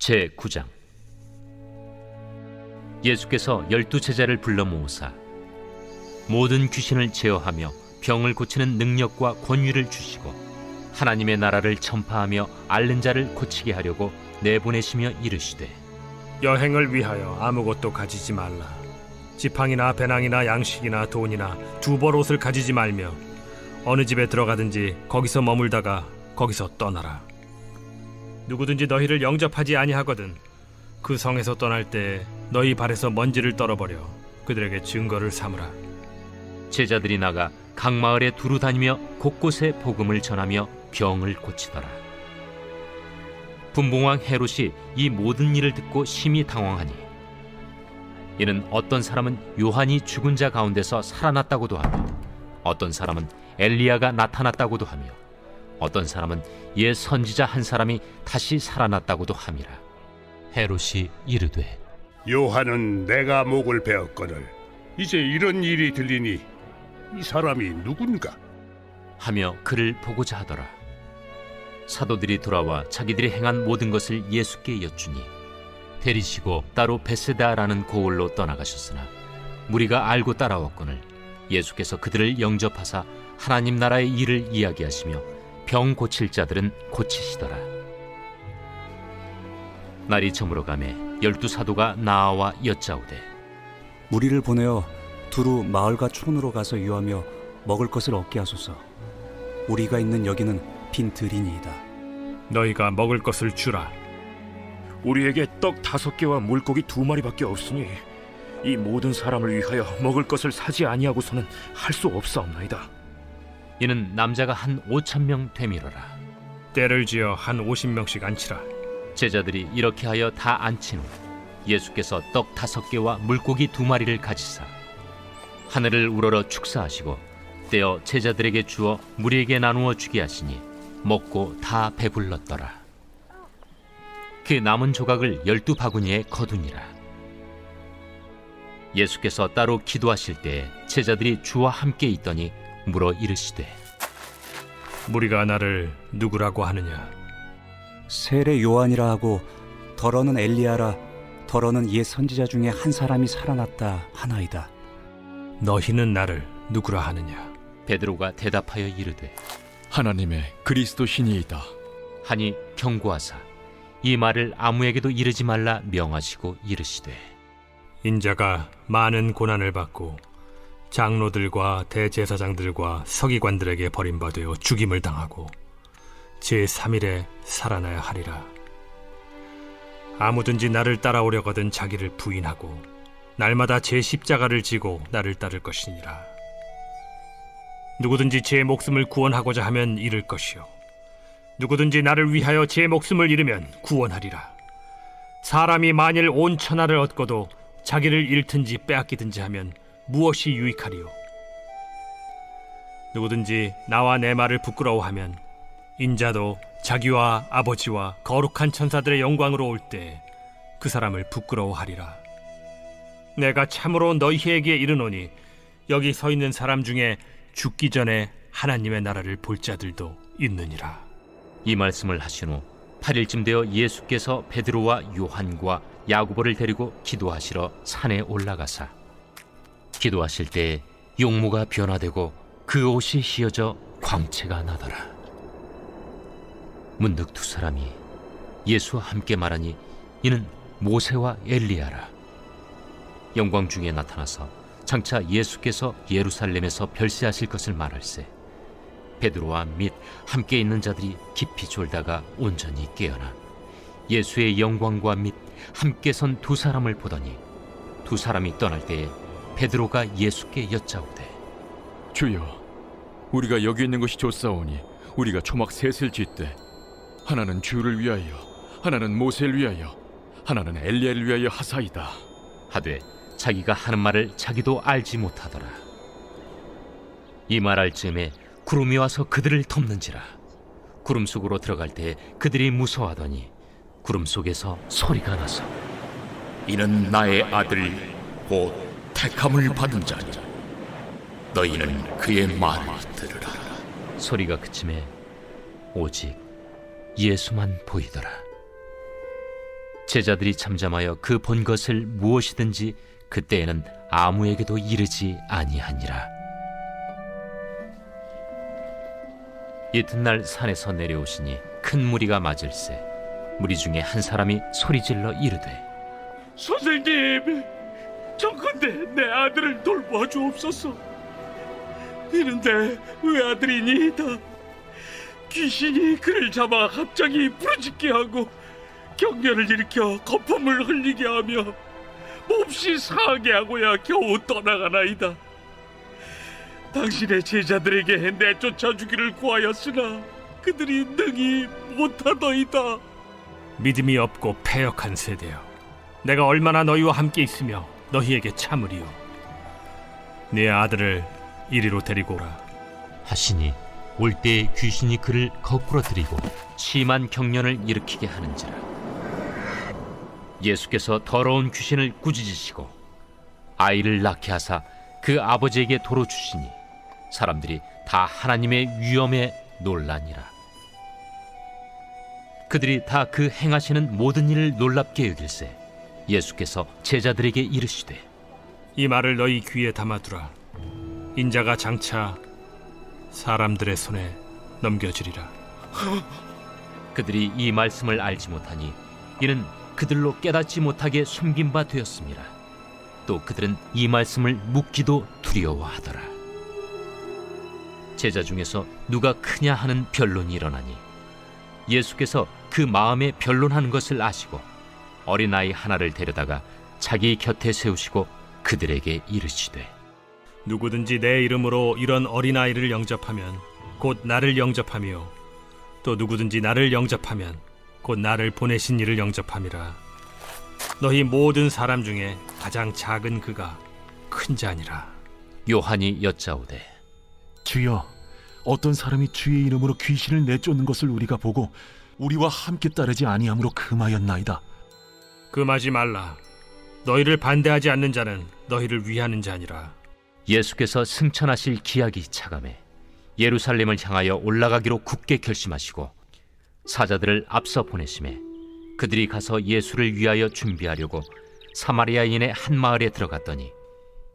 제9장. 예수께서 12제자를 불러 모으사 모든 귀신을 제어하며 병을 고치는 능력과 권위를 주시고 하나님의 나라를 전파하며 앓는 자를 고치게 하려고 내보내시며 이르시되, 여행을 위하여 아무것도 가지지 말라. 지팡이나 배낭이나 양식이나 돈이나 두 벌 옷을 가지지 말며 어느 집에 들어가든지 거기서 머물다가 거기서 떠나라. 누구든지 너희를 영접하지 아니하거든 그 성에서 떠날 때 너희 발에서 먼지를 떨어버려 그들에게 증거를 삼으라. 제자들이 나가 각 마을에 두루 다니며 곳곳에 복음을 전하며 병을 고치더라. 분봉왕 헤롯이 이 모든 일을 듣고 심히 당황하니, 이는 어떤 사람은 요한이 죽은 자 가운데서 살아났다고도 하며 어떤 사람은 엘리야가 나타났다고도 하며 어떤 사람은 옛 선지자 한 사람이 다시 살아났다고도 함이라. 헤롯이 이르되, 요한은 내가 목을 베었거늘 이제 이런 일이 들리니 이 사람이 누군가 하며 그를 보고자 하더라. 사도들이 돌아와 자기들이 행한 모든 것을 예수께 여쭈니 데리시고 따로 베세다라는 고을로 떠나가셨으나 무리가 알고 따라왔거늘 예수께서 그들을 영접하사 하나님 나라의 일을 이야기하시며 병 고칠 자들은 고치시더라. 날이 저물어 가매 12사도가 나아와 여짜오되, 무리를 보내어 두루 마을과 촌으로 가서 유하며 먹을 것을 얻게 하소서. 우리가 있는 여기는 빈 들이니이다. 너희가 먹을 것을 주라. 우리에게 떡 5개와 물고기 2마리밖에 없으니 이 모든 사람을 위하여 먹을 것을 사지 아니하고서는 할 수 없사옵나이다. 이는 남자가 한 5,000명 되밀어라. 때를 지어 한 50명씩 앉히라. 제자들이 이렇게 하여 다 앉힌 후 예수께서 떡 5개와 물고기 2마리를 가지사 하늘을 우러러 축사하시고 떼어 제자들에게 주어 무리에게 나누어 주게 하시니 먹고 다 배불렀더라. 그 남은 조각을 12바구니에 거두니라. 예수께서 따로 기도하실 때 제자들이 주와 함께 있더니 물어 이르시되, 무리가 나를 누구라고 하느냐? 세례 요한이라 하고 더러는 엘리야라, 더러는 옛 선지자 중에 한 사람이 살아났다 하나이다. 너희는 나를 누구라 하느냐? 베드로가 대답하여 이르되, 하나님의 그리스도시니이다 하니 경고하사 이 말을 아무에게도 이르지 말라 명하시고 이르시되, 인자가 많은 고난을 받고 장로들과 대제사장들과 서기관들에게 버림받아 죽임을 당하고 제3일에 살아나야 하리라. 아무든지 나를 따라오려거든 자기를 부인하고 날마다 제 십자가를 지고 나를 따를 것이니라. 누구든지 제 목숨을 구원하고자 하면 잃을 것이요 누구든지 나를 위하여 제 목숨을 잃으면 구원하리라. 사람이 만일 온 천하를 얻고도 자기를 잃든지 빼앗기든지 하면 무엇이 유익하리요? 누구든지 나와 내 말을 부끄러워하면 인자도 자기와 아버지와 거룩한 천사들의 영광으로 올 때 그 사람을 부끄러워하리라. 내가 참으로 너희에게 이르노니 여기 서 있는 사람 중에 죽기 전에 하나님의 나라를 볼 자들도 있느니라. 이 말씀을 하신 후 8일쯤 되어 예수께서 베드로와 요한과 야고보를 데리고 기도하시러 산에 올라가사 기도하실 때 용모가 변화되고 그 옷이 휘어져 광채가 나더라. 문득 두 사람이 예수와 함께 말하니 이는 모세와 엘리야라. 영광 중에 나타나서 장차 예수께서 예루살렘에서 별세하실 것을 말할세 베드로와 및 함께 있는 자들이 깊이 졸다가 온전히 깨어나 예수의 영광과 및 함께 선 두 사람을 보더니 두 사람이 떠날 때에 베드로가 예수께 여짜오되, 주여, 우리가 여기 있는 것이 좋사오니 우리가 초막 셋을 짓되 하나는 주를 위하여, 하나는 모세를 위하여, 하나는 엘리야를 위하여 하사이다 하되 자기가 하는 말을 자기도 알지 못하더라. 이 말할 즈음에 구름이 와서 그들을 덮는지라. 구름 속으로 들어갈 때 그들이 무서워하더니 구름 속에서 소리가 나서, 이는 나의 아들 곧 택함을 받은 자니 너희는 그의 말을 들으라. 소리가 그침에 오직 예수만 보이더라. 제자들이 잠잠하여 그 본 것을 무엇이든지 그때에는 아무에게도 이르지 아니하니라. 이튿날 산에서 내려오시니 큰 무리가 맞을세. 무리 중에 한 사람이 소리질러 이르되, 선생님, 정컨대 내 아들을 돌보아 주옵소서. 이는 내 외아들이니이다. 귀신이 그를 잡아 갑자기 부르짖게 하고 경련을 일으켜 거품을 흘리게 하며 몹시 상하게 하고야 겨우 떠나가나이다. 당신의 제자들에게 내쫓아 주기를 구하였으나 그들이 능히 못하더이다. 믿음이 없고 패역한 세대여, 내가 얼마나 너희와 함께 있으며 너희에게 참으리요. 네 아들을 이리로 데리고 오라. 하시니 올 때에 귀신이 그를 거꾸로 들이고 심한 경련을 일으키게 하는지라. 예수께서 더러운 귀신을 꾸짖으시고 아이를 낳게 하사 그 아버지에게 도로 주시니 사람들이 다 하나님의 위엄에 놀라니라. 그들이 다 그 행하시는 모든 일을 놀랍게 여길세 예수께서 제자들에게 이르시되, 이 말을 너희 귀에 담아두라. 인자가 장차 사람들의 손에 넘겨지리라. 그들이 이 말씀을 알지 못하니 이는 그들로 깨닫지 못하게 숨긴 바 되었습니다. 또 그들은 이 말씀을 묻기도 두려워하더라. 제자 중에서 누가 크냐 하는 변론이 일어나니 예수께서 그 마음에 변론하는 것을 아시고 어린아이 하나를 데려다가 자기 곁에 세우시고 그들에게 이르시되, 누구든지 내 이름으로 이런 어린아이를 영접하면 곧 나를 영접하며 또 누구든지 나를 영접하면 곧 나를 보내신 이를 영접함이라. 너희 모든 사람 중에 가장 작은 그가 큰 자니라. 요한이 여짜오되, 주여, 어떤 사람이 주의 이름으로 귀신을 내쫓는 것을 우리가 보고 우리와 함께 따르지 아니함으로 금하였나이다. 금하지 말라. 너희를 반대하지 않는 자는 너희를 위하는 자니라. 예수께서 승천하실 기약이 차감해 예루살렘을 향하여 올라가기로 굳게 결심하시고 사자들을 앞서 보내심에 그들이 가서 예수를 위하여 준비하려고 사마리아인의 한 마을에 들어갔더니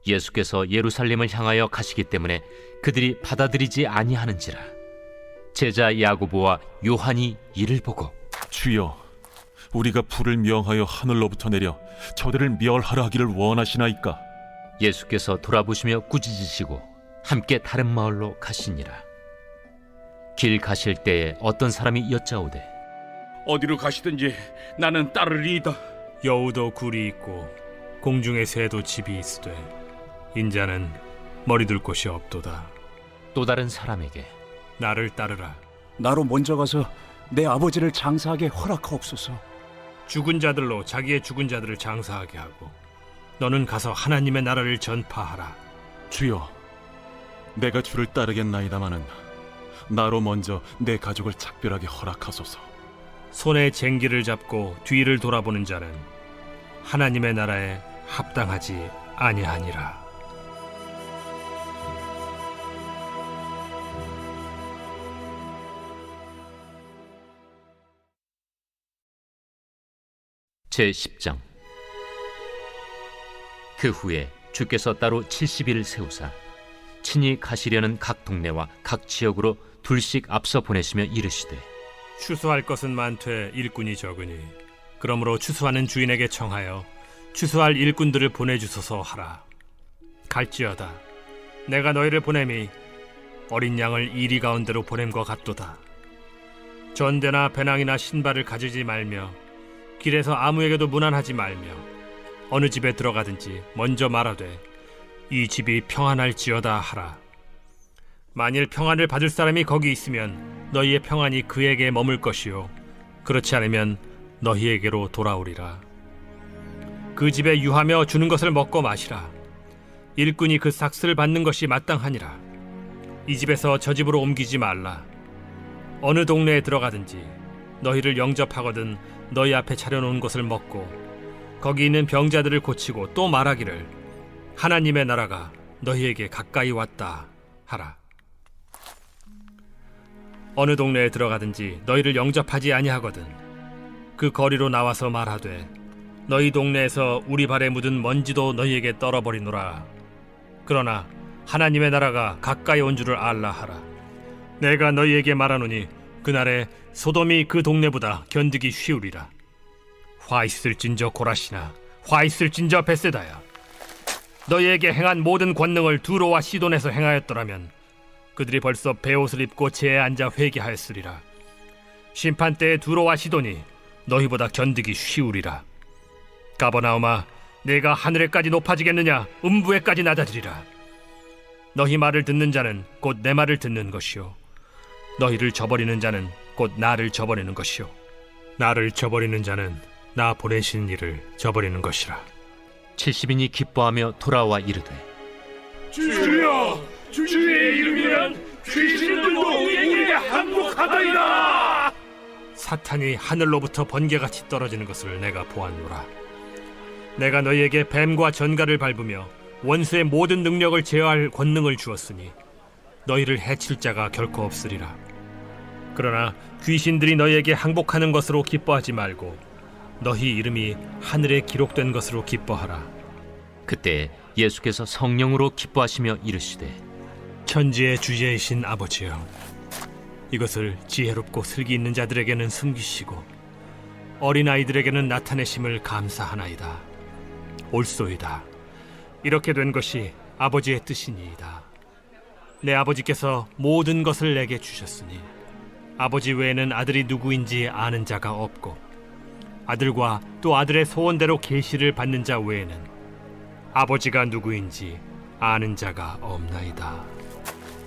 예수께서 예루살렘을 향하여 가시기 때문에 그들이 받아들이지 아니하는지라. 제자 야고보와 요한이 이를 보고, 주여, 우리가 불을 명하여 하늘로부터 내려 저들을 멸하라 하기를 원하시나이까? 예수께서 돌아보시며 꾸짖으시고 함께 다른 마을로 가시니라. 길 가실 때에 어떤 사람이 여짜오되, 어디로 가시든지 나는 따르리이다. 여우도 굴이 있고 공중의 새도 집이 있으되 인자는 머리 둘 곳이 없도다. 또 다른 사람에게, 나를 따르라. 나로 먼저 가서 내 아버지를 장사하게 허락하옵소서. 죽은 자들로 자기의 죽은 자들을 장사하게 하고 너는 가서 하나님의 나라를 전파하라. 주여, 내가 주를 따르겠나이다마는 나로 먼저 내 가족을 작별하게 허락하소서. 손에 쟁기를 잡고 뒤를 돌아보는 자는 하나님의 나라에 합당하지 아니하니라. 제10장. 그 후에 주께서 따로 70일을 세우사 친히 가시려는 각 동네와 각 지역으로 둘씩 앞서 보내시며 이르시되, 추수할 것은 많되 일꾼이 적으니 그러므로 추수하는 주인에게 청하여 추수할 일꾼들을 보내주소서 하라. 갈지어다. 내가 너희를 보냄이 어린 양을 이리 가운데로 보냄과 같도다. 전대나 배낭이나 신발을 가지지 말며 길에서 아무에게도 문안하지 말며 어느 집에 들어가든지 먼저 말하되 이 집이 평안할지어다 하라. 만일 평안을 받을 사람이 거기 있으면 너희의 평안이 그에게 머물 것이요 그렇지 않으면 너희에게로 돌아오리라. 그 집에 유하며 주는 것을 먹고 마시라. 일꾼이 그 삭스를 받는 것이 마땅하니라. 이 집에서 저 집으로 옮기지 말라. 어느 동네에 들어가든지 너희를 영접하거든 너희 앞에 차려놓은 것을 먹고 거기 있는 병자들을 고치고 또 말하기를 하나님의 나라가 너희에게 가까이 왔다 하라. 어느 동네에 들어가든지 너희를 영접하지 아니하거든 그 거리로 나와서 말하되 너희 동네에서 우리 발에 묻은 먼지도 너희에게 떨어버리노라. 그러나 하나님의 나라가 가까이 온 줄을 알라 하라. 내가 너희에게 말하노니 그날에 소돔이 그 동네보다 견디기 쉬우리라. 화 있을진저 고라시나 화 있을진저 벳세다야. 너희에게 행한 모든 권능을 두로와 시돈에서 행하였더라면 그들이 벌써 베옷을 입고 제에 앉아 회개하였으리라. 심판 때에 두로와 시돈이 너희보다 견디기 쉬우리라. 가버나움아, 내가 하늘에까지 높아지겠느냐? 음부에까지 낮아지리라. 너희 말을 듣는 자는 곧 내 말을 듣는 것이요, 너희를 저버리는 자는 곧 나를 저버리는 것이요, 나를 저버리는 자는 나 보내신 이를 저버리는 것이라. 70인이 기뻐하며 돌아와 이르되 주여, 주의 이름이면 귀신들도 우리에게 항복하다이다. 사탄이 하늘로부터 번개같이 떨어지는 것을 내가 보았노라. 내가 너희에게 뱀과 전갈을 밟으며 원수의 모든 능력을 제어할 권능을 주었으니 너희를 해칠 자가 결코 없으리라. 그러나 귀신들이 너희에게 항복하는 것으로 기뻐하지 말고 너희 이름이 하늘에 기록된 것으로 기뻐하라. 그때 예수께서 성령으로 기뻐하시며 이르시되 천지의 주제이신 아버지여, 이것을 지혜롭고 슬기 있는 자들에게는 숨기시고 어린아이들에게는 나타내심을 감사하나이다. 옳소이다. 이렇게 된 것이 아버지의 뜻이니이다. 내 아버지께서 모든 것을 내게 주셨으니 아버지 외에는 아들이 누구인지 아는 자가 없고 아들과 또 아들의 소원대로 계시를 받는 자 외에는 아버지가 누구인지 아는 자가 없나이다.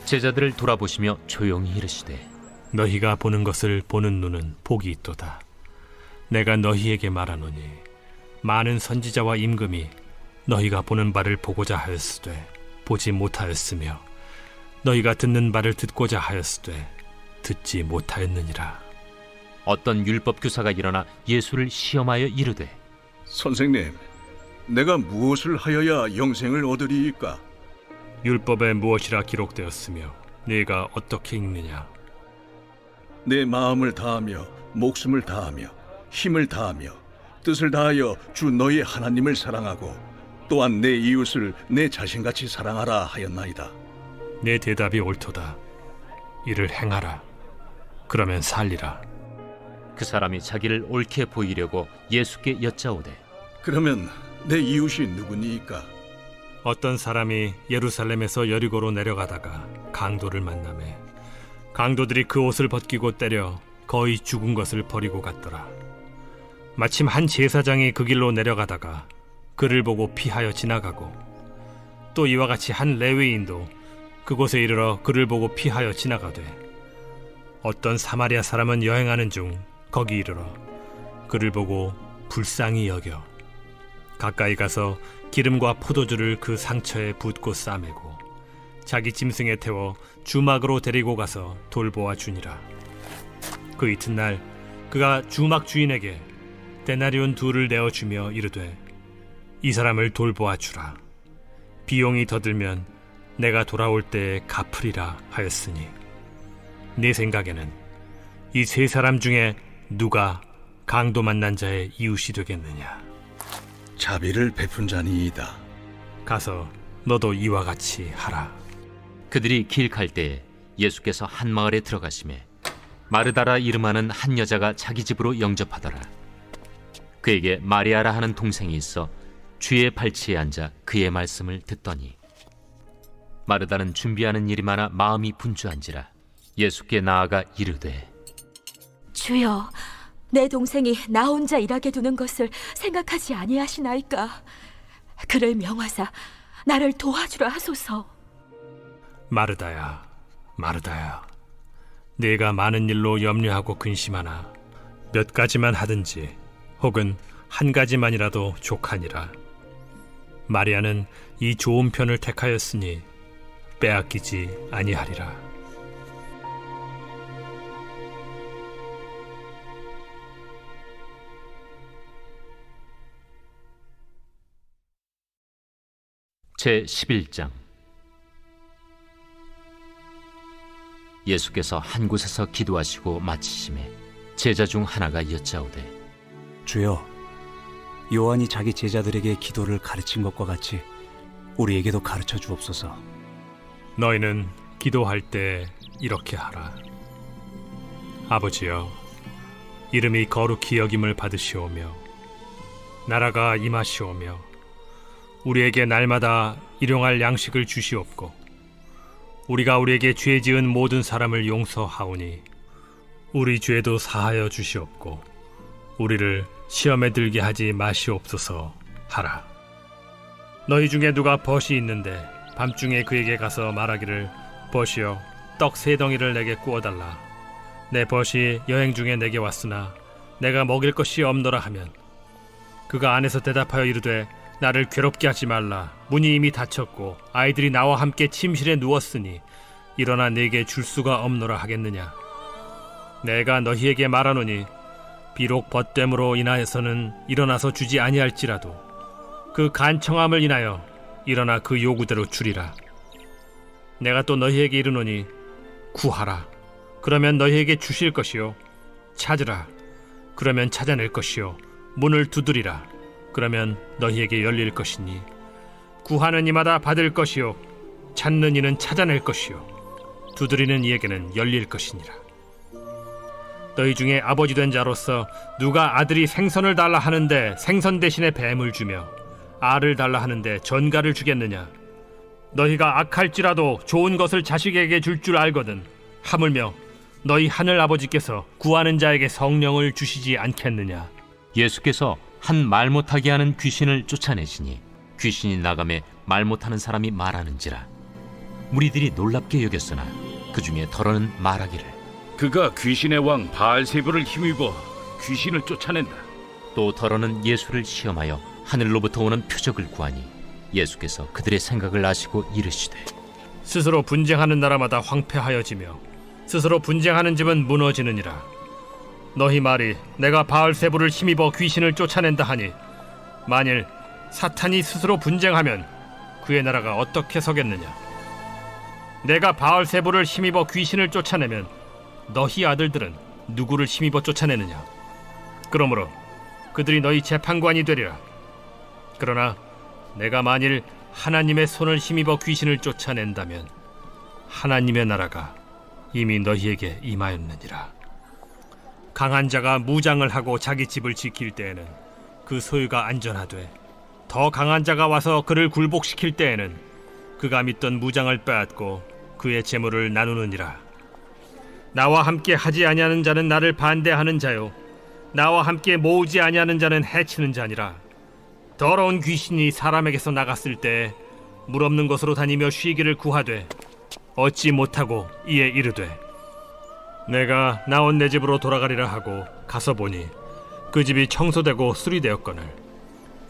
제자들을 돌아보시며 조용히 이르시되 너희가 보는 것을 보는 눈은 복이 있도다. 내가 너희에게 말하노니 많은 선지자와 임금이 너희가 보는 바를 보고자 하였으되 보지 못하였으며 너희가 듣는 바를 듣고자 하였으되 듣지 못하였느니라. 어떤 율법 교사가 일어나 예수를 시험하여 이르되 선생님, 내가 무엇을 하여야 영생을 얻으리이까? 율법에 무엇이라 기록되었으며 네가 어떻게 읽느냐? 내 마음을 다하며 목숨을 다하며 힘을 다하며 뜻을 다하여 주 너희 하나님을 사랑하고 또한 내 이웃을 내 자신같이 사랑하라 하였나이다. 내 대답이 옳도다. 이를 행하라. 그러면 살리라. 그 사람이 자기를 옳게 보이려고 예수께 여짜오되 그러면 내 이웃이 누구니이까? 어떤 사람이 예루살렘에서 여리고로 내려가다가 강도를 만나매 강도들이 그 옷을 벗기고 때려 거의 죽은 것을 버리고 갔더라. 마침 한 제사장이 그 길로 내려가다가 그를 보고 피하여 지나가고 또 이와 같이 한 레위인도 그곳에 이르러 그를 보고 피하여 지나가되 어떤 사마리아 사람은 여행하는 중 거기 이르러 그를 보고 불쌍히 여겨 가까이 가서 기름과 포도주를 그 상처에 붓고 싸매고 자기 짐승에 태워 주막으로 데리고 가서 돌보아 주니라. 그 이튿날 그가 주막 주인에게 데나리온 2를 내어주며 이르되 이 사람을 돌보아 주라. 비용이 더 들면 내가 돌아올 때에 갚으리라 하였으니 네 생각에는 이 3사람 중에 누가 강도 만난 자의 이웃이 되겠느냐? 자비를 베푼 자니이다. 가서 너도 이와 같이 하라. 그들이 길 갈 때에 예수께서 한 마을에 들어가시매 마르다라 이름하는 한 여자가 자기 집으로 영접하더라. 그에게 마리아라 하는 동생이 있어 주의 발치에 앉아 그의 말씀을 듣더니 마르다는 준비하는 일이 많아 마음이 분주한지라 예수께 나아가 이르되 주여, 내 동생이 나 혼자 일하게 두는 것을 생각하지 아니하시나이까? 그를 명하사 나를 도와주라 하소서. 마르다야, 마르다야, 네가 많은 일로 염려하고 근심하나 몇 가지만 하든지 혹은 한 가지만이라도 족하니라. 마리아는 이 좋은 편을 택하였으니 빼앗기지 아니하리라. 제11장 예수께서 한 곳에서 기도하시고 마치심에 제자 중 하나가 여짜오되 주여, 요한이 자기 제자들에게 기도를 가르친 것과 같이 우리에게도 가르쳐 주옵소서. 너희는 기도할 때 이렇게 하라. 아버지여, 이름이 거룩히 여김을 받으시오며 나라가 임하시오며 우리에게 날마다 일용할 양식을 주시옵고 우리가 우리에게 죄 지은 모든 사람을 용서하오니 우리 죄도 사하여 주시옵고 우리를 시험에 들게 하지 마시옵소서 하라. 너희 중에 누가 벗이 있는데 밤중에 그에게 가서 말하기를 벗이여 떡 3덩이를 내게 구워달라. 내 벗이 여행 중에 내게 왔으나 내가 먹일 것이 없노라 하면 그가 안에서 대답하여 이르되 나를 괴롭게 하지 말라. 문이 이미 닫혔고 아이들이 나와 함께 침실에 누웠으니 일어나 내게 줄 수가 없노라 하겠느냐. 내가 너희에게 말하노니 비록 벗됨으로 인하여서는 일어나서 주지 아니할지라도 그 간청함을 인하여 일어나 그 요구대로 주리라. 내가 또 너희에게 이르노니 구하라. 그러면 너희에게 주실 것이요. 찾으라. 그러면 찾아낼 것이요. 문을 두드리라. 그러면 너희에게 열릴 것이니 구하는 이마다 받을 것이요. 찾는 이는 찾아낼 것이요. 두드리는 이에게는 열릴 것이니라. 너희 중에 아버지 된 자로서 누가 아들이 생선을 달라 하는데 생선 대신에 뱀을 주며 알을 달라 하는데 전갈을 주겠느냐. 너희가 악할지라도 좋은 것을 자식에게 줄 줄 알거든 하물며 너희 하늘 아버지께서 구하는 자에게 성령을 주시지 않겠느냐. 예수께서 한 말 못하게 하는 귀신을 쫓아내시니 귀신이 나가매 말 못하는 사람이 말하는지라. 무리들이 놀랍게 여겼으나 그 중에 더러는 말하기를 그가 귀신의 왕 바알세불을 힘입어 귀신을 쫓아낸다. 또 더러는 예수를 시험하여 하늘로부터 오는 표적을 구하니 예수께서 그들의 생각을 아시고 이르시되 스스로 분쟁하는 나라마다 황폐하여지며 스스로 분쟁하는 집은 무너지느니라. 너희 말이 내가 바알세불을 힘입어 귀신을 쫓아낸다 하니 만일 사탄이 스스로 분쟁하면 그의 나라가 어떻게 서겠느냐. 내가 바알세불을 힘입어 귀신을 쫓아내면 너희 아들들은 누구를 힘입어 쫓아내느냐. 그러므로 그들이 너희 재판관이 되리라. 그러나 내가 만일 하나님의 손을 힘입어 귀신을 쫓아낸다면 하나님의 나라가 이미 너희에게 임하였느니라. 강한 자가 무장을 하고 자기 집을 지킬 때에는 그 소유가 안전하되 더 강한 자가 와서 그를 굴복시킬 때에는 그가 믿던 무장을 빼앗고 그의 재물을 나누느니라. 나와 함께 하지 아니하는 자는 나를 반대하는 자요 나와 함께 모으지 아니하는 자는 해치는 자니라. 더러운 귀신이 사람에게서 나갔을 때 물 없는 곳으로 다니며 쉬기를 구하되 얻지 못하고 이에 이르되 내가 나온 내 집으로 돌아가리라 하고 가서 보니 그 집이 청소되고 수리되었거늘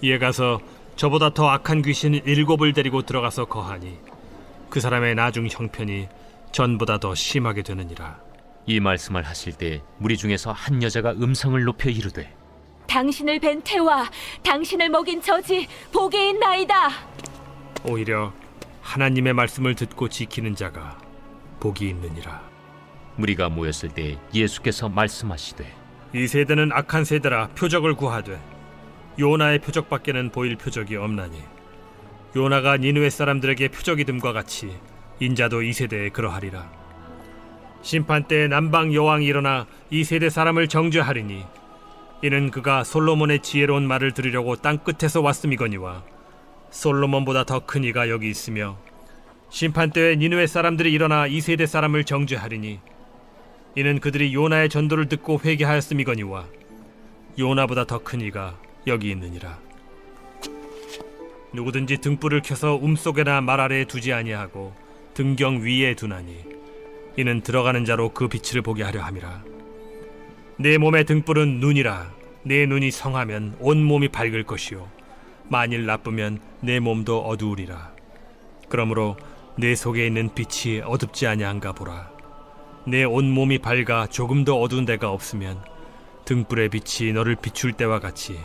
이에 가서 저보다 더 악한 귀신 7을 데리고 들어가서 거하니 그 사람의 나중 형편이 전보다 더 심하게 되느니라. 이 말씀을 하실 때 무리 중에서 한 여자가 음성을 높여 이르되 당신을 뵌 태와 당신을 먹인 저지 복이 있나이다. 오히려 하나님의 말씀을 듣고 지키는 자가 복이 있느니라. 무리가 모였을 때 예수께서 말씀하시되 이 세대는 악한 세대라 표적을 구하되 요나의 표적밖에는 보일 표적이 없나니 요나가 니느웨 사람들에게 표적이됨과 같이 인자도 이 세대에 그러하리라. 심판 때에 남방 여왕이 일어나 이 세대 사람을 정죄하리니 이는 그가 솔로몬의 지혜로운 말을 들으려고 땅 끝에서 왔음이거니와 솔로몬보다 더 큰 이가 여기 있으며 심판 때에 니느웨 사람들이 일어나 이 세대 사람을 정죄하리니 이는 그들이 요나의 전도를 듣고 회개하였음이거니와 요나보다 더 큰 이가 여기 있느니라. 누구든지 등불을 켜서 움속에나 말 아래에 두지 아니하고 등경 위에 두나니 이는 들어가는 자로 그 빛을 보게 하려 함이라. 내 몸의 등불은 눈이라. 내 눈이 성하면 온 몸이 밝을 것이요 만일 나쁘면 내 몸도 어두우리라. 그러므로 내 속에 있는 빛이 어둡지 아니한가 보라. 내 온 몸이 밝아 조금도 어두운 데가 없으면 등불의 빛이 너를 비출 때와 같이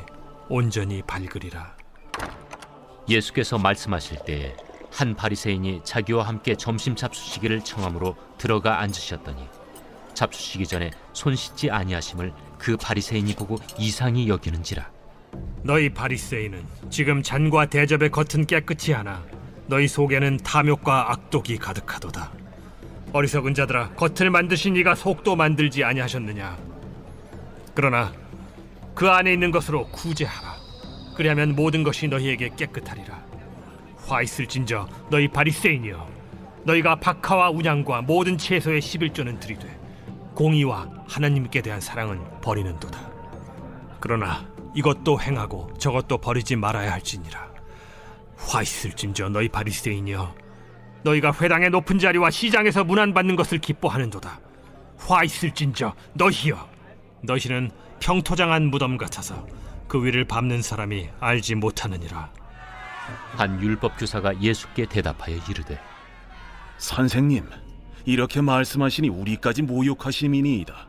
온전히 밝으리라. 예수께서 말씀하실 때에 한 바리새인이 자기와 함께 점심 잡수시기를 청함으로 들어가 앉으셨더니 잡수시기 전에 손 씻지 아니하심을 그 바리새인이 보고 이상히 여기는지라. 너희 바리새인은 지금 잔과 대접의 겉은 깨끗이 하나 너희 속에는 탐욕과 악독이 가득하도다. 어리석은 자들아, 겉을 만드신 이가 속도 만들지 아니하셨느냐? 그러나 그 안에 있는 것으로 구제하라. 그리하면 모든 것이 너희에게 깨끗하리라. 화 있을진저 너희 바리새인이여, 너희가 박하와 운양과 모든 채소의 11조는 드리되 공의와 하나님께 대한 사랑은 버리는도다. 그러나 이것도 행하고 저것도 버리지 말아야 할지니라. 화 있을진저 너희 바리새인이여, 너희가 회당의 높은 자리와 시장에서 문안받는 것을 기뻐하는도다. 화 있을진저 너희여, 너희는 평토장한 무덤 같아서 그 위를 밟는 사람이 알지 못하느니라. 한 율법 교사가 예수께 대답하여 이르되, 선생님, 이렇게 말씀하시니 우리까지 모욕하심이니이다.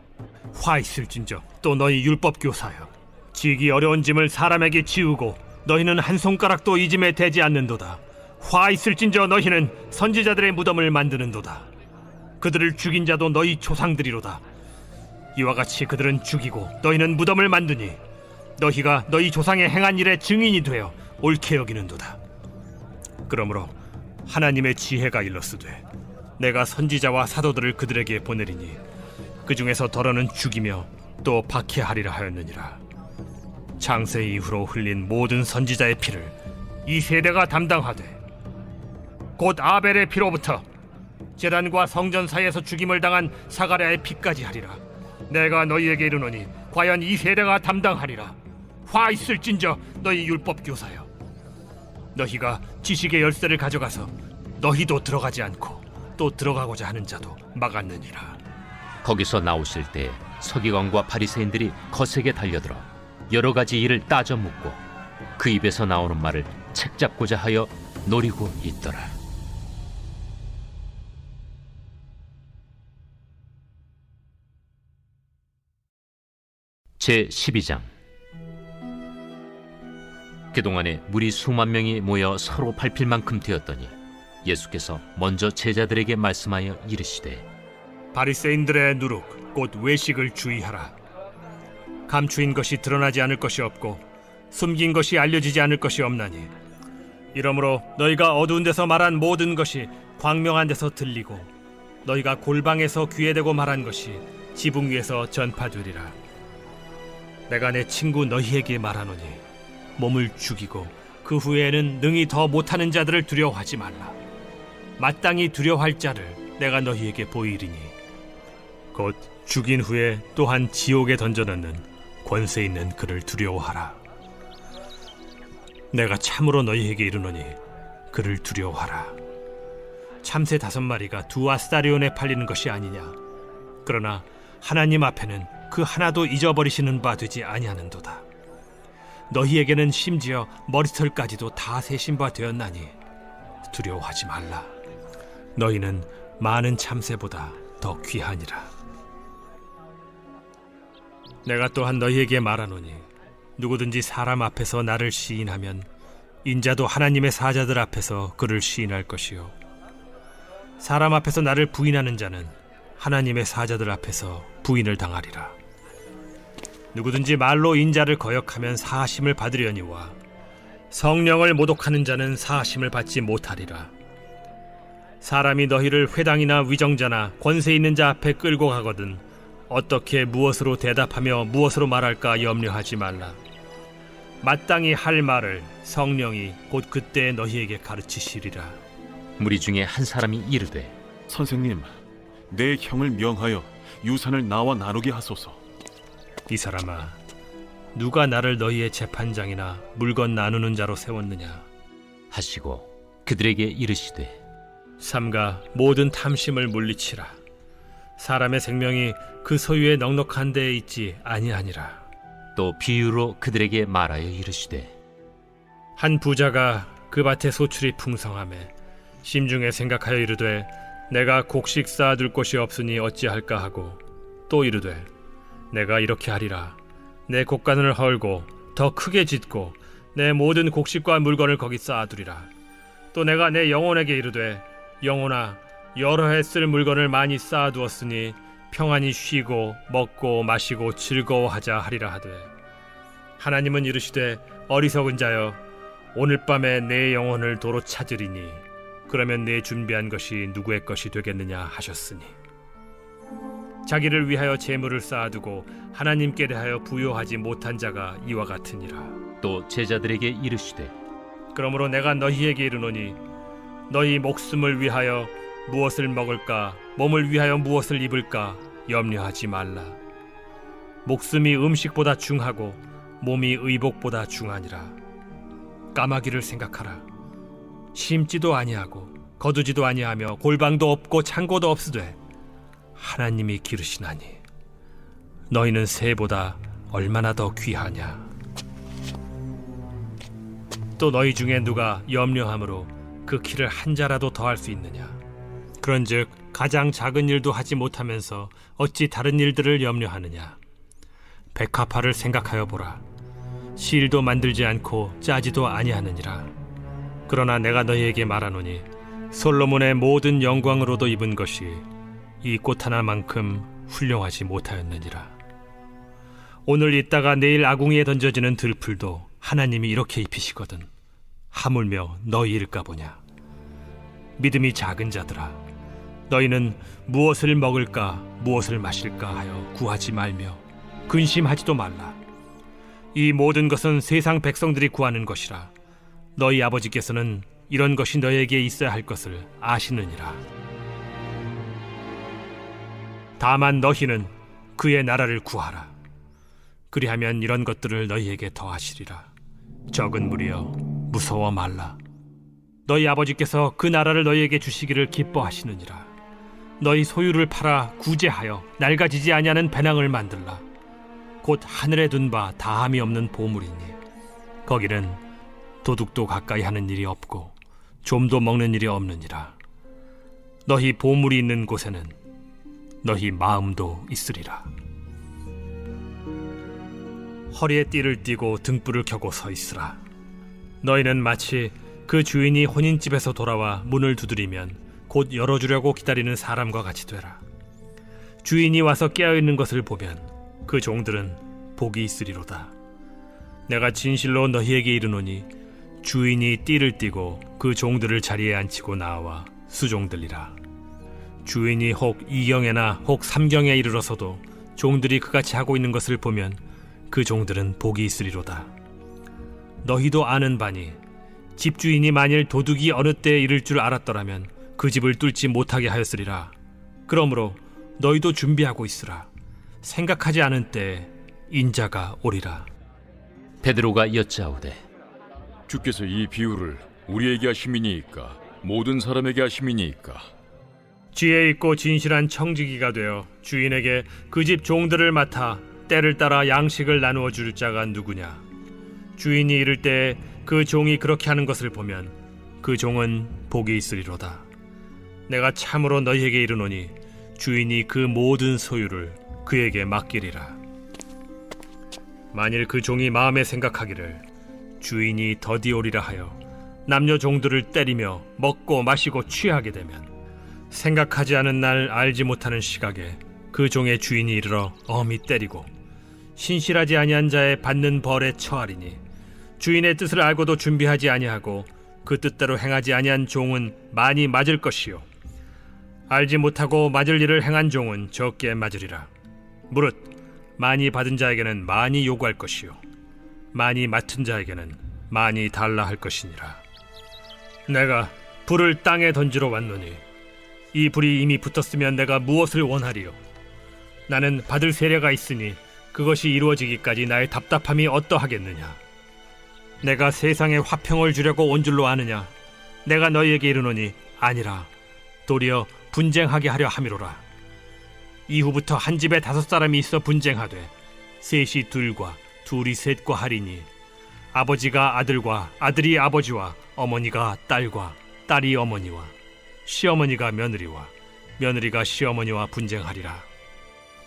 화 있을진저 또 너희 율법 교사여, 지기 어려운 짐을 사람에게 지우고 너희는 한 손가락도 이 짐에 대지 않는도다. 화 있을진저 너희는 선지자들의 무덤을 만드는도다. 그들을 죽인 자도 너희 조상들이로다. 이와 같이 그들은 죽이고 너희는 무덤을 만드니 너희가 너희 조상의 행한 일의 증인이 되어 옳게 여기는도다. 그러므로 하나님의 지혜가 일렀으되 내가 선지자와 사도들을 그들에게 보내리니 그 중에서 더러는 죽이며 또 박해하리라 하였느니라. 창세 이후로 흘린 모든 선지자의 피를 이 세대가 담당하되 곧 아벨의 피로부터 제단과 성전 사이에서 죽임을 당한 사가랴의 피까지 하리라. 내가 너희에게 이르노니 과연 이 세대가 담당하리라. 화 있을진저 너희 율법 교사여, 너희가 지식의 열쇠를 가져가서 너희도 들어가지 않고 또 들어가고자 하는 자도 막았느니라. 거기서 나오실 때 서기관과 바리새인들이 거세게 달려들어 여러 가지 일을 따져 묻고 그 입에서 나오는 말을 책잡고자 하여 노리고 있더라. 제12장. 그동안에 무리 수만 명이 모여 서로 밟힐 만큼 되었더니 예수께서 먼저 제자들에게 말씀하여 이르시되, 바리새인들의 누룩 곧 외식을 주의하라. 감추인 것이 드러나지 않을 것이 없고 숨긴 것이 알려지지 않을 것이 없나니, 이러므로 너희가 어두운 데서 말한 모든 것이 광명한 데서 들리고 너희가 골방에서 귀에 대고 말한 것이 지붕 위에서 전파되리라. 내가 내 친구 너희에게 말하노니 몸을 죽이고 그 후에는 능히 더 못하는 자들을 두려워하지 말라. 마땅히 두려워할 자를 내가 너희에게 보이리니 곧 죽인 후에 또한 지옥에 던져넣는 권세 있는 그를 두려워하라. 내가 참으로 너희에게 이르노니 그를 두려워하라. 참새 5마리가 2아스타리온에 팔리는 것이 아니냐? 그러나 하나님 앞에는 그 하나도 잊어버리시는 바 되지 아니하는도다. 너희에게는 심지어 머리털까지도 다 세신 바 되었나니 두려워하지 말라. 너희는 많은 참새보다 더 귀하니라. 내가 또한 너희에게 말하노니 누구든지 사람 앞에서 나를 시인하면 인자도 하나님의 사자들 앞에서 그를 시인할 것이요, 사람 앞에서 나를 부인하는 자는 하나님의 사자들 앞에서 부인을 당하리라. 누구든지 말로 인자를 거역하면 사하심을 받으려니와 성령을 모독하는 자는 사하심을 받지 못하리라. 사람이 너희를 회당이나 위정자나 권세 있는 자 앞에 끌고 가거든 어떻게 무엇으로 대답하며 무엇으로 말할까 염려하지 말라. 마땅히 할 말을 성령이 곧 그때 너희에게 가르치시리라. 무리 중에 한 사람이 이르되, 선생님, 내 형을 명하여 유산을 나와 나누게 하소서. 이 사람아, 누가 나를 너희의 재판장이나 물건 나누는 자로 세웠느냐 하시고 그들에게 이르시되, 삼가 모든 탐심을 물리치라. 사람의 생명이 그 소유의 넉넉한 데에 있지 아니하니라. 또 비유로 그들에게 말하여 이르시되, 한 부자가 그 밭에 소출이 풍성하매 심중에 생각하여 이르되 내가 곡식 쌓아둘 곳이 없으니 어찌할까 하고, 또 이르되 내가 이렇게 하리라. 내 곡간을 헐고 더 크게 짓고 내 모든 곡식과 물건을 거기 쌓아두리라. 또 내가 내 영혼에게 이르되 영혼아, 여러 해 쓸 물건을 많이 쌓아두었으니 평안히 쉬고 먹고 마시고 즐거워하자 하리라 하되, 하나님은 이르시되 어리석은 자여, 오늘 밤에 내 영혼을 도로 찾으리니 그러면 내 준비한 것이 누구의 것이 되겠느냐 하셨으니, 자기를 위하여 재물을 쌓아두고 하나님께 대하여 부요하지 못한 자가 이와 같으니라. 또 제자들에게 이르시되 그러므로 내가 너희에게 이르노니 너희 목숨을 위하여 무엇을 먹을까, 몸을 위하여 무엇을 입을까 염려하지 말라. 목숨이 음식보다 중하고 몸이 의복보다 중하니라. 까마귀를 생각하라. 심지도 아니하고 거두지도 아니하며 골방도 없고 창고도 없으되 하나님이 기르시나니 너희는 새보다 얼마나 더 귀하냐. 또 너희 중에 누가 염려함으로 그 키를 한 자라도 더할 수 있느냐. 그런즉 가장 작은 일도 하지 못하면서 어찌 다른 일들을 염려하느냐. 백합화를 생각하여 보라. 실도 만들지 않고 짜지도 아니하느니라. 그러나 내가 너희에게 말하노니 솔로몬의 모든 영광으로도 입은 것이 이 꽃 하나만큼 훌륭하지 못하였느니라. 오늘 있다가 내일 아궁이에 던져지는 들풀도 하나님이 이렇게 입히시거든 하물며 너희일까 보냐. 믿음이 작은 자들아, 너희는 무엇을 먹을까 무엇을 마실까 하여 구하지 말며 근심하지도 말라. 이 모든 것은 세상 백성들이 구하는 것이라. 너희 아버지께서는 이런 것이 너희에게 있어야 할 것을 아시느니라. 다만 너희는 그의 나라를 구하라. 그리하면 이런 것들을 너희에게 더하시리라. 적은 무리여, 무서워 말라. 너희 아버지께서 그 나라를 너희에게 주시기를 기뻐하시느니라. 너희 소유를 팔아 구제하여 낡아지지 아니하는 배낭을 만들라. 곧 하늘에 둔 바 다함이 없는 보물이니 거기는 도둑도 가까이 하는 일이 없고 좀도 먹는 일이 없느니라. 너희 보물이 있는 곳에는 너희 마음도 있으리라. 허리에 띠를 띠고 등불을 켜고 서 있으라. 너희는 마치 그 주인이 혼인집에서 돌아와 문을 두드리면 곧 열어주려고 기다리는 사람과 같이 되라. 주인이 와서 깨어있는 것을 보면 그 종들은 복이 있으리로다. 내가 진실로 너희에게 이르노니 주인이 띠를 띠고 그 종들을 자리에 앉히고 나와 수종들리라. 주인이 혹 2경에나 혹 3경에 이르러서도 종들이 그같이 하고 있는 것을 보면 그 종들은 복이 있으리로다. 너희도 아는 바니 집주인이 만일 도둑이 어느 때에 이를 줄 알았더라면 그 집을 뚫지 못하게 하였으리라. 그러므로 너희도 준비하고 있으라. 생각하지 않은 때에 인자가 오리라. 베드로가 여짜오되 주께서 이 비유를 우리에게 하심이니이까 모든 사람에게 하심이니이까? 지혜 있고 진실한 청지기가 되어 주인에게 그 집 종들을 맡아 때를 따라 양식을 나누어 줄 자가 누구냐. 주인이 이를 때에 그 종이 그렇게 하는 것을 보면 그 종은 복이 있으리로다. 내가 참으로 너희에게 이르노니 주인이 그 모든 소유를 그에게 맡기리라. 만일 그 종이 마음에 생각하기를 주인이 더디 오리라 하여 남녀 종들을 때리며 먹고 마시고 취하게 되면 생각하지 않은 날 알지 못하는 시각에 그 종의 주인이 이르러 엄히 때리고 신실하지 아니한 자의 받는 벌에 처하리니, 주인의 뜻을 알고도 준비하지 아니하고 그 뜻대로 행하지 아니한 종은 많이 맞을 것이요 알지 못하고 맞을 일을 행한 종은 적게 맞으리라. 무릇 많이 받은 자에게는 많이 요구할 것이요 많이 맡은 자에게는 많이 달라 할 것이니라. 내가 불을 땅에 던지러 왔노니 이 불이 이미 붙었으면 내가 무엇을 원하리요. 나는 받을 세례가 있으니 그것이 이루어지기까지 나의 답답함이 어떠하겠느냐. 내가 세상에 화평을 주려고 온 줄로 아느냐. 내가 너희에게 이르노니 아니라 도리어 분쟁하게 하려 함이로라. 이후부터 한 집에 5사람이 있어 분쟁하되 셋이 둘과 둘이 셋과 하리니 아버지가 아들과 아들이 아버지와 어머니가 딸과 딸이 어머니와 시어머니가 며느리와 며느리가 시어머니와 분쟁하리라.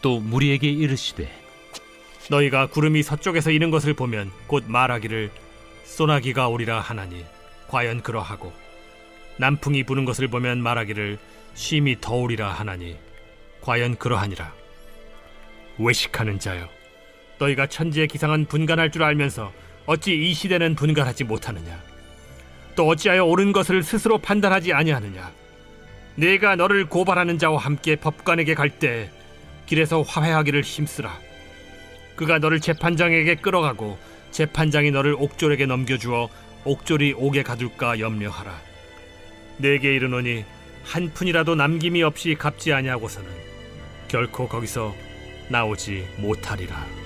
또 무리에게 이르시되 너희가 구름이 서쪽에서 이는 것을 보면 곧 말하기를 소나기가 오리라 하나니 과연 그러하고, 남풍이 부는 것을 보면 말하기를 쉼이 더우리라 하나니 과연 그러하니라. 외식하는 자여, 너희가 천지의 기상은 분간할 줄 알면서 어찌 이 시대는 분간하지 못하느냐? 또 어찌하여 옳은 것을 스스로 판단하지 아니하느냐? 내가 너를 고발하는 자와 함께 법관에게 갈 때 길에서 화해하기를 힘쓰라. 그가 너를 재판장에게 끌어가고 재판장이 너를 옥졸에게 넘겨주어 옥졸이 옥에 가둘까 염려하라. 내게 이르노니 한 푼이라도 남김이 없이 갚지 아니하고서는 결코 거기서 나오지 못하리라.